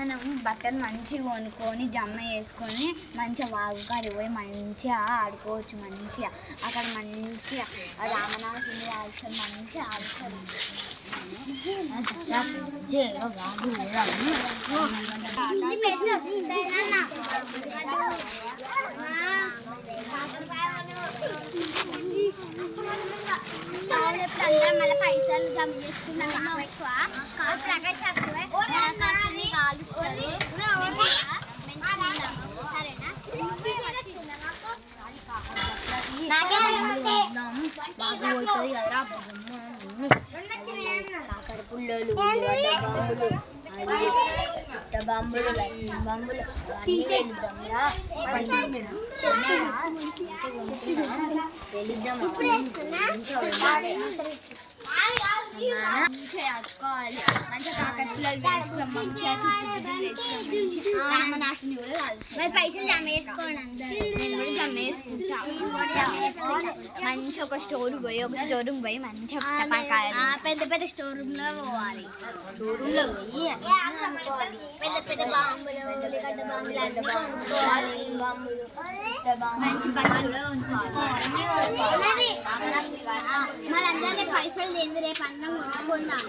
మనం బట్టలు మంచిగా కొనుక్కొని జమ్మ చేసుకొని మంచిగా వాగుకాడి పోయి మంచిగా ఆడుకోవచ్చు. మంచిగా అక్కడ మంచిగా రామనాథుని ఆడుతారు, మంచిగా ఆడుతారు. మళ్ళీ పైసలు జమ చేసుకున్నాం ఎక్కువ ప్రగతి తక్కువే కాలుస్తారు. సరేనా కాకర పుల్లలు, బాంబులు, బాంబులు ఆడుకోవాలి. మంచిగా కాకర పుల్లలు వేసుకున్నాం, మంచిగా రామనాథుని కూడా మరి పైసలు జమ చేసుకోండి. అందరూ జమ వేసుకుంటా. మంచి ఒక స్టోర్ రూమ్ పోయి మంచిగా పెద్ద పెద్ద స్టోర్ రూమ్ లో పోవాలి. స్టోర్ రూమ్ లో పోయి పెద్ద పెద్ద బాంబులు, ఉల్లిగడ్డ బాంబులు అన్నీ కొనుక్కోవాలి. మంచి బట్టలు మళ్ళీ అందరినీ పైసలు లేని రేపు అందరం కొనుక్కుందాం.